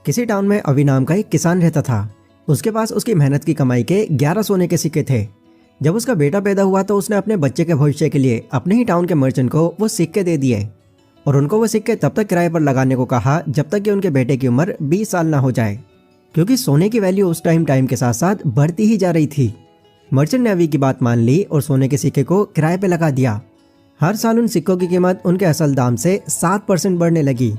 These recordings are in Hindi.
किसी टाउन में अवि नाम का एक किसान रहता था। उसके पास उसकी मेहनत की कमाई के 11 सोने के सिक्के थे। जब उसका बेटा पैदा हुआ तो उसने अपने बच्चे के भविष्य के लिए अपने ही टाउन के मर्चेंट को वो सिक्के दे दिए और उनको वो सिक्के तब तक किराए पर लगाने को कहा जब तक कि उनके बेटे की उम्र 20 साल ना हो जाए, क्योंकि सोने की वैल्यू उस टाइम के साथ साथ बढ़ती ही जा रही थी। मर्चेंट ने अवि की बात मान ली और सोने के सिक्के को किराए पे लगा दिया। हर साल उन सिक्कों की कीमत उनके असल दाम से 7% बढ़ने लगी।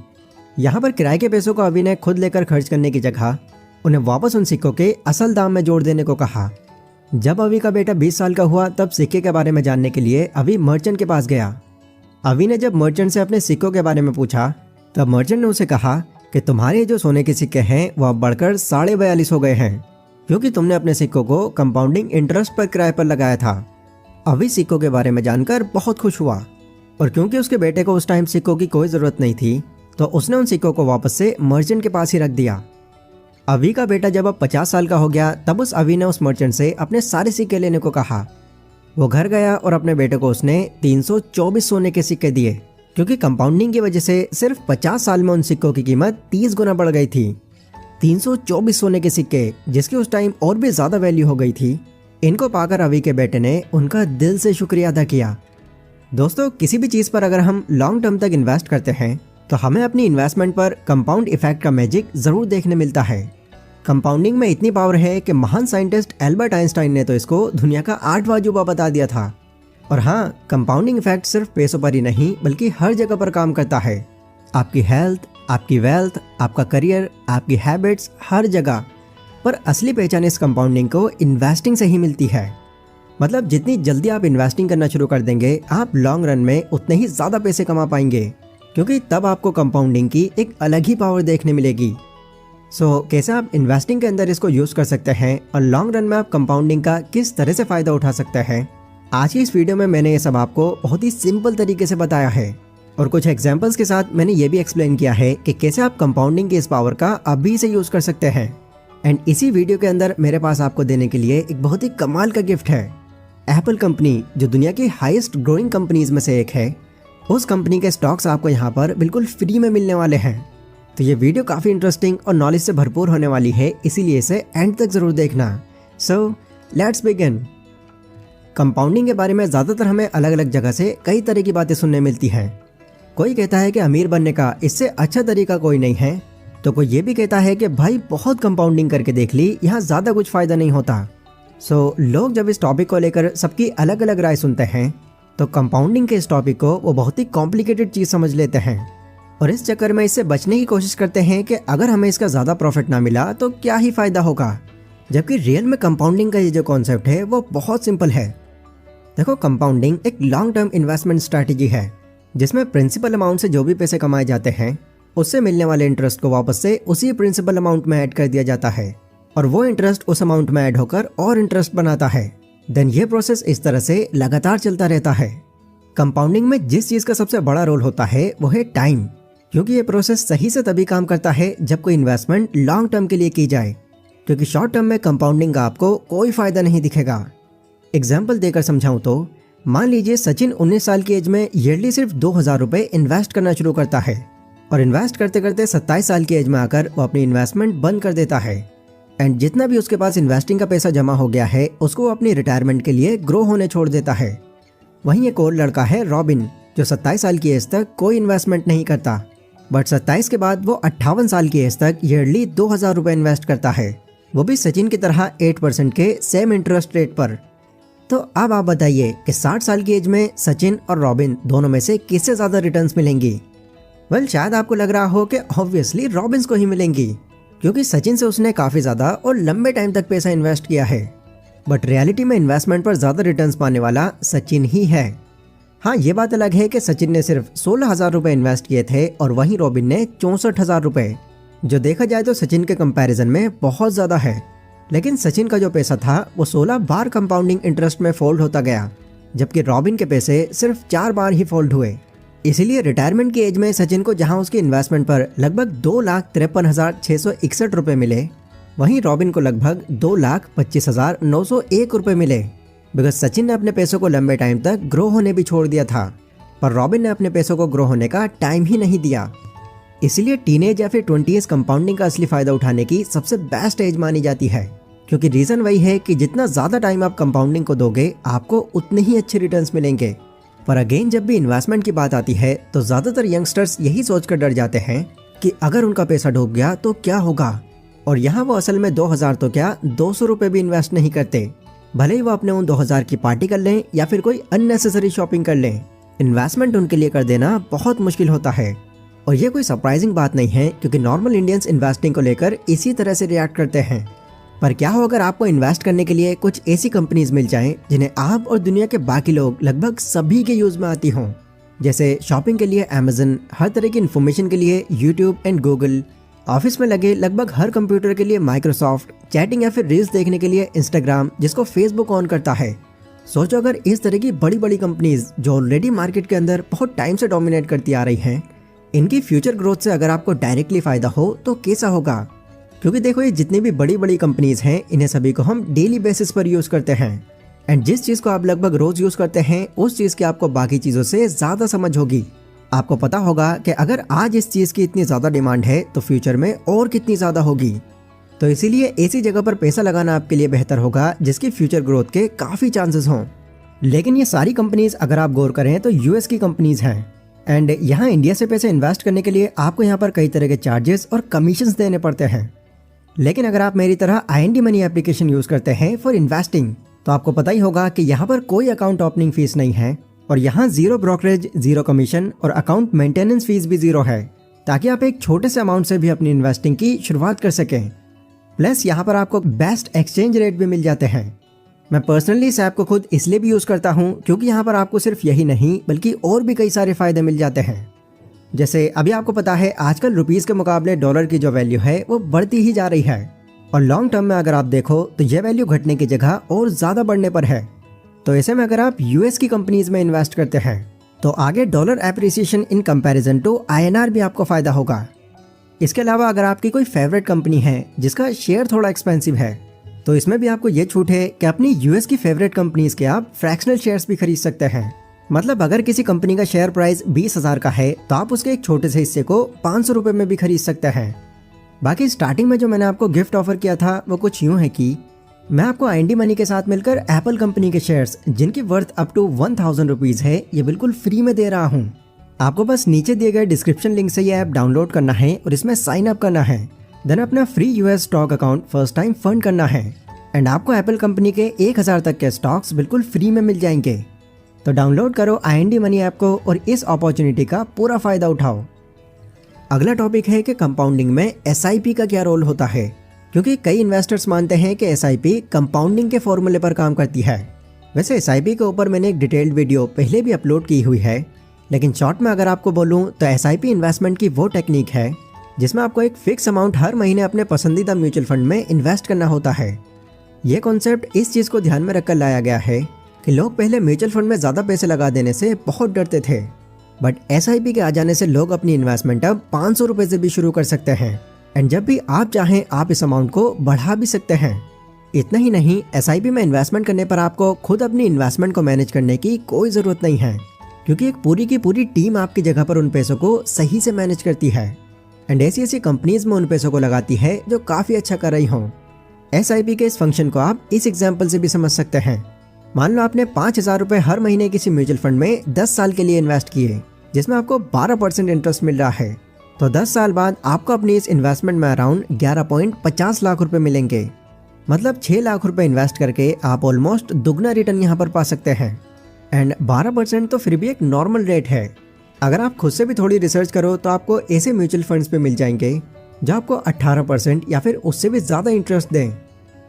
यहाँ पर किराए के पैसों को अवि ने खुद लेकर खर्च करने की जगह उन्हें वापस उन सिक्कों के असल दाम में जोड़ देने को कहा। जब अवि का बेटा 20 साल का हुआ तब सिक्के के बारे में जानने के लिए अवि मर्चेंट के पास गया। अवि ने जब मर्चेंट से अपने सिक्कों के बारे में पूछा तब मर्चेंट ने उसे कहा कि तुम्हारे जो सोने के सिक्के हैं वह बढ़कर 42.5 हो गए हैं, क्योंकि तुमने अपने सिक्कों को कंपाउंडिंग इंटरेस्ट पर किराए पर लगाया था। अवि सिक्कों के बारे में जानकर बहुत खुश हुआ और क्योंकि उसके बेटे को उस टाइम सिक्कों की कोई ज़रूरत नहीं थी तो उसने उन सिक्कों को वापस से मर्चेंट के पास ही रख दिया। अवि का बेटा जब अब 50 साल का हो गया तब उस अवि ने उस मर्चेंट से अपने सारे सिक्के लेने को कहा। वो घर गया और अपने बेटे को उसने 324 सोने के सिक्के दिए, क्योंकि कंपाउंडिंग की वजह से सिर्फ 50 साल में उन सिक्कों की कीमत 30 गुना बढ़ गई थी। 324 सोने के सिक्के, जिसकी उस टाइम और भी ज़्यादा वैल्यू हो गई थी। इनको पाकर अवि के बेटे ने उनका दिल से शुक्रिया अदा किया। दोस्तों, किसी भी चीज़ पर अगर हम लॉन्ग टर्म तक इन्वेस्ट करते हैं तो हमें अपनी इन्वेस्टमेंट पर कंपाउंड इफेक्ट का मैजिक ज़रूर देखने मिलता है। कंपाउंडिंग में इतनी पावर है कि महान साइंटिस्ट एल्बर्ट आइंस्टाइन ने तो इसको दुनिया का 8वां अजूबा बता दिया था। और हाँ, कंपाउंडिंग इफेक्ट सिर्फ पैसों पर ही नहीं बल्कि हर जगह पर काम करता है। आपकी हेल्थ, आपकी वेल्थ, आपका करियर, आपकी हैबिट्स, हर जगह। पर असली पहचान इस कंपाउंडिंग को इन्वेस्टिंग से ही मिलती है। मतलब जितनी जल्दी आप इन्वेस्टिंग करना शुरू कर देंगे आप लॉन्ग रन में उतने ही ज़्यादा पैसे कमा पाएंगे, क्योंकि तब आपको कंपाउंडिंग की एक अलग ही पावर देखने मिलेगी। कैसे आप इन्वेस्टिंग के अंदर इसको यूज़ कर सकते हैं और लॉन्ग रन में आप कंपाउंडिंग का किस तरह से फ़ायदा उठा सकते हैं, आज की इस वीडियो में मैंने ये सब आपको बहुत ही सिंपल तरीके से बताया है। और कुछ एग्जाम्पल्स के साथ मैंने ये भी एक्सप्लेन किया है कि कैसे आप कंपाउंडिंग की इस पावर का अभी से यूज़ कर सकते हैं। एंड इसी वीडियो के अंदर मेरे पास आपको देने के लिए एक बहुत ही कमाल का गिफ्ट है। एप्पल कंपनी, जो दुनिया की हाईएस्ट ग्रोइंग कंपनीज में से एक है, उस कंपनी के स्टॉक्स आपको यहाँ पर बिल्कुल फ्री में मिलने वाले हैं। तो ये वीडियो काफ़ी इंटरेस्टिंग और नॉलेज से भरपूर होने वाली है, इसीलिए इसे एंड तक ज़रूर देखना। So let's begin. कंपाउंडिंग के बारे में ज़्यादातर हमें अलग अलग जगह से कई तरह की बातें सुनने मिलती हैं। कोई कहता है कि अमीर बनने का इससे अच्छा तरीका कोई नहीं है, तो कोई ये भी कहता है कि भाई बहुत कंपाउंडिंग करके देख ली, यहाँ ज़्यादा कुछ फ़ायदा नहीं होता। लोग जब इस टॉपिक को लेकर सबकी अलग अलग राय सुनते हैं तो कंपाउंडिंग के इस टॉपिक को वो बहुत ही कॉम्प्लिकेटेड चीज़ समझ लेते हैं और इस चक्कर में इससे बचने की कोशिश करते हैं कि अगर हमें इसका ज़्यादा प्रॉफिट ना मिला तो क्या ही फ़ायदा होगा। जबकि रियल में कंपाउंडिंग का ये जो कॉन्सेप्ट है वो बहुत सिंपल है। देखो, कंपाउंडिंग एक लॉन्ग टर्म इन्वेस्टमेंट स्ट्रैटेजी है जिसमें प्रिंसिपल अमाउंट से जो भी पैसे कमाए जाते हैं उससे मिलने वाले इंटरेस्ट को वापस से उसी प्रिंसिपल अमाउंट में ऐड कर दिया जाता है और वो इंटरेस्ट उस अमाउंट में ऐड होकर और इंटरेस्ट बनाता है। देन ये प्रोसेस इस तरह से लगातार चलता रहता है। कंपाउंडिंग में जिस चीज़ का सबसे बड़ा रोल होता है वो है टाइम, क्योंकि ये प्रोसेस सही से तभी काम करता है जब कोई इन्वेस्टमेंट लॉन्ग टर्म के लिए की जाए, क्योंकि शॉर्ट टर्म में कंपाउंडिंग का आपको कोई फ़ायदा नहीं दिखेगा। एग्जाम्पल देकर समझाऊँ तो मान लीजिए सचिन 19 साल की एज में ईयरली सिर्फ 2000 रुपये इन्वेस्ट करना शुरू करता है और इन्वेस्ट करते करते 27 साल की एज में आकर वो अपनी इन्वेस्टमेंट बंद कर देता है। एंड जितना भी उसके पास इन्वेस्टिंग का पैसा जमा हो गया है उसको वो अपनी रिटायरमेंट के लिए ग्रो होने छोड़ देता है। वहीं एक और लड़का है रॉबिन, जो 27 साल की एज तक कोई इन्वेस्टमेंट नहीं करता, बट 27 के बाद वो 58 साल की एज तक ईयरली 2000 रुपये इन्वेस्ट करता है, वो भी सचिन की तरह 8% के सेम इंटरेस्ट रेट पर। तो अब आप बताइए कि 60 साल की एज में सचिन और रॉबिन दोनों में से किससे ज़्यादा रिटर्न्स मिलेंगी? वेल, शायद आपको लग रहा हो कि ऑब्वियसली रॉबिन्स को ही मिलेंगी, क्योंकि सचिन से उसने काफ़ी ज़्यादा और लंबे टाइम तक पैसा इन्वेस्ट किया है। बट रियलिटी में इन्वेस्टमेंट पर ज़्यादा रिटर्न्स पाने वाला सचिन ही है। हाँ, ये बात अलग है कि सचिन ने सिर्फ 16,000 रुपये इन्वेस्ट किए थे और वहीं रॉबिन ने 64,000 रुपये, जो देखा जाए तो सचिन के कंपैरिजन में बहुत ज़्यादा है। लेकिन सचिन का जो पैसा था वो 16 बार कंपाउंडिंग इंटरेस्ट में फोल्ड होता गया, जबकि रॉबिन के पैसे सिर्फ 4 बार ही फोल्ड हुए। इसीलिए रिटायरमेंट की एज में सचिन को जहां उसकी इन्वेस्टमेंट पर लगभग 2,53,661 रुपये मिले, वहीं रॉबिन को लगभग 2,25,901 रुपये मिले। बिकॉज सचिन ने अपने पैसों को लंबे टाइम तक ग्रो होने भी छोड़ दिया था, पर रॉबिन ने अपने पैसों को ग्रो होने का टाइम ही नहीं दिया। इसीलिए टीनेज या फिर 20s कंपाउंडिंग का असली फायदा उठाने की सबसे बेस्ट एज मानी जाती है, क्योंकि रीजन वही है कि जितना ज्यादा टाइम आप कंपाउंडिंग को दोगे आपको उतने ही अच्छे रिटर्न्स मिलेंगे। पर अगेन जब भी इन्वेस्टमेंट की बात आती है तो ज्यादातर यंगस्टर्स यही सोचकर डर जाते हैं कि अगर उनका पैसा डूब गया तो क्या होगा, और यहाँ वो असल में 2000 तो क्या 200 रुपए भी इन्वेस्ट नहीं करते, भले ही वो अपने उन 2000 की पार्टी कर लें या फिर कोई अननेसेसरी शॉपिंग कर लें। इन्वेस्टमेंट उनके लिए कर देना बहुत मुश्किल होता है, और ये कोई सरप्राइजिंग बात नहीं है क्योंकि नॉर्मल इंडियंस इन्वेस्टिंग को लेकर इसी तरह से रिएक्ट करते हैं। पर क्या हो अगर आपको इन्वेस्ट करने के लिए कुछ ऐसी कंपनीज मिल जाएं जिन्हें आप और दुनिया के बाकी लोग लगभग सभी के यूज में आती हों, जैसे शॉपिंग के लिए अमेजन, हर तरह की इन्फॉर्मेशन के लिए यूट्यूब एंड गूगल, ऑफिस में लगे लगभग हर कंप्यूटर के लिए माइक्रोसॉफ्ट, चैटिंग या फिर रील्स देखने के लिए इंस्टाग्राम जिसको फेसबुक ऑन करता है। सोचो अगर इस तरह की बड़ी बड़ी कंपनीज जो ऑलरेडी मार्केट के अंदर बहुत टाइम से डोमिनेट करती आ रही हैं, इनकी फ्यूचर ग्रोथ से अगर आपको डायरेक्टली फायदा हो तो कैसा होगा। क्योंकि देखो ये जितनी भी बड़ी बड़ी कंपनीज हैं इन्हें सभी को हम डेली बेसिस पर यूज करते हैं, एंड जिस चीज को आप लगभग रोज यूज करते हैं उस चीज की आपको बाकी चीजों से ज्यादा समझ होगी। आपको पता होगा कि अगर आज इस चीज की इतनी ज्यादा डिमांड है तो फ्यूचर में और कितनी ज्यादा होगी। तो इसीलिए ऐसी जगह पर पैसा लगाना आपके लिए बेहतर होगा जिसकी फ्यूचर ग्रोथ के काफी चांसेस हों। लेकिन ये सारी कंपनीज अगर आप गौर करें तो यूएस की कंपनीज हैं, एंड यहाँ इंडिया से पैसे इन्वेस्ट करने के लिए आपको यहाँ पर कई तरह के चार्जेस और कमीशंस देने पड़ते हैं। लेकिन अगर आप मेरी तरह IND मनी एप्लीकेशन यूज करते हैं फॉर इन्वेस्टिंग तो आपको पता ही होगा कि यहाँ पर कोई अकाउंट ओपनिंग फीस नहीं है, और यहाँ जीरो ब्रोकरेज, जीरो कमीशन और अकाउंट मेंटेनेंस फीस भी जीरो है, ताकि आप एक छोटे से अमाउंट से भी अपनी इन्वेस्टिंग की शुरुआत कर सकें। प्लस यहाँ पर आपको बेस्ट एक्सचेंज रेट भी मिल जाते हैं। मैं पर्सनली इस ऐप को खुद इसलिए भी यूज करता हूँ क्योंकि यहाँ पर आपको सिर्फ यही नहीं बल्कि और भी कई सारे फायदे मिल जाते हैं। जैसे अभी आपको पता है आजकल रुपीस के मुकाबले डॉलर की जो वैल्यू है वो बढ़ती ही जा रही है, और लॉन्ग टर्म में अगर आप देखो तो यह वैल्यू घटने की जगह और ज्यादा बढ़ने पर है। तो ऐसे में अगर आप यूएस की कंपनीज में इन्वेस्ट करते हैं तो आगे dollar appreciation in comparison to INR भी आपको फायदा होगा। इसके अलावा अगर आपकी कोई फेवरेट कंपनी है जिसका शेयर थोड़ा एक्सपेंसिव है तो इसमें भी आपको ये छूट है कि अपनी यूएस की फेवरेट कंपनीज के आप फ्रैक्शनल शेयर्स भी खरीद सकते हैं। मतलब अगर किसी कंपनी का शेयर प्राइस 20,000 का है तो आप उसके एक छोटे से हिस्से को 500 रुपए में भी खरीद सकते हैं। बाकी स्टार्टिंग में जो मैंने आपको गिफ्ट ऑफर किया था वो कुछ यूं है कि मैं आपको IND मनी के साथ मिलकर एप्पल कंपनी के शेयर्स जिनकी वर्थ अप टू 1000 रुपीज है ये बिल्कुल फ्री में दे रहा हूँ। आपको बस नीचे दिए गए डिस्क्रिप्शन लिंक से ये ऐप डाउनलोड करना है और इसमें साइन अप करना है, देन अपना free US stock account first time fund करना है, एंड आपको एप्पल कंपनी के 1000 तक के स्टॉक्स बिल्कुल फ्री में मिल जाएंगे। तो डाउनलोड करो IND मनी ऐप को और इस अपॉर्चुनिटी का पूरा फायदा उठाओ। अगला टॉपिक है कि कंपाउंडिंग में SIP का क्या रोल होता है, क्योंकि कई इन्वेस्टर्स मानते हैं कि SIP कंपाउंडिंग के फॉर्मूले पर काम करती है। वैसे SIP के ऊपर मैंने एक डिटेल्ड वीडियो पहले भी अपलोड की हुई है, लेकिन शॉर्ट में अगर आपको बोलूं तो SIP इन्वेस्टमेंट की वो टेक्निक है जिसमें आपको एक फिक्स अमाउंट हर महीने अपने पसंदीदा म्यूचुअल फंड में इन्वेस्ट करना होता है। ये कॉन्सेप्ट इस चीज़ को ध्यान में रखकर लाया गया है कि लोग पहले म्यूचुअल फंड में ज़्यादा पैसे लगा देने से बहुत डरते थे, बट SIP के आ जाने से लोग अपनी इन्वेस्टमेंट अब 500 रुपये से भी शुरू कर सकते हैं, एंड जब भी आप चाहें आप इस अमाउंट को बढ़ा भी सकते हैं। इतना ही नहीं, SIP में इन्वेस्टमेंट करने पर आपको खुद अपनी इन्वेस्टमेंट को मैनेज करने की कोई ज़रूरत नहीं है, क्योंकि एक पूरी की पूरी टीम आपकी जगह पर उन पैसों को सही से मैनेज करती है, एंड ऐसी कंपनीज में उन पैसों को लगाती है जो काफ़ी अच्छा कर रही हों। SIP के इस फंक्शन को आप इस एग्जाम्पल से भी समझ सकते हैं। मान लो आपने 5000 रुपये हर महीने किसी म्यूचुअल फंड में 10 साल के लिए इन्वेस्ट किए, जिसमें आपको 12% इंटरेस्ट मिल रहा है, तो 10 साल बाद आपको अपनी इस इन्वेस्टमेंट में अराउंड 11.50 लाख रुपए मिलेंगे। मतलब 6 लाख रुपए इन्वेस्ट करके आप ऑलमोस्ट दुगना रिटर्न यहाँ पर पा सकते हैं, एंड 12% तो फिर भी एक नॉर्मल रेट है। अगर आप खुद से भी थोड़ी रिसर्च करो तो आपको ऐसे म्यूचुअल फंड्स पे मिल जाएंगे जो आपको 18% या फिर उससे भी ज़्यादा इंटरेस्ट दें।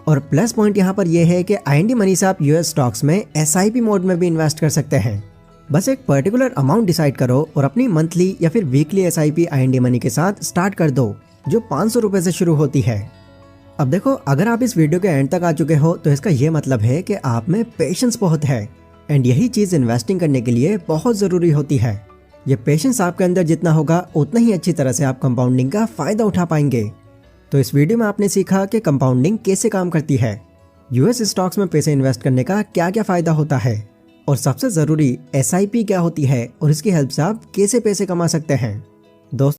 और प्लस पॉइंट यहाँ पर यह है कि IND मनी से आप US स्टॉक्स में SIP मोड में भी इन्वेस्ट कर सकते हैं। बस एक पर्टिकुलर अमाउंट डिसाइड करो और अपनी मंथली या फिर वीकली SIP IND मनी के साथ स्टार्ट कर दो, जो 500 रुपये से शुरू होती है। अब देखो, अगर आप इस वीडियो के एंड तक आ चुके हो तो इसका ये मतलब है कि आप में पेशेंस बहुत है, एंड यही चीज़ इन्वेस्टिंग करने के लिए बहुत ज़रूरी होती है। ये पेशेंस आपके अंदर जितना होगा उतना ही अच्छी तरह से आप कंपाउंडिंग का फ़ायदा उठा पाएंगे। तो इस वीडियो में आपने सीखा कि कंपाउंडिंग कैसे काम करती है, US स्टॉक्स में पैसे इन्वेस्ट करने का क्या क्या फ़ायदा होता है, और सबसे ज़रूरी SIP क्या होती है और इसकी हेल्प से आप कैसे पैसे कमा सकते हैं। दोस्तों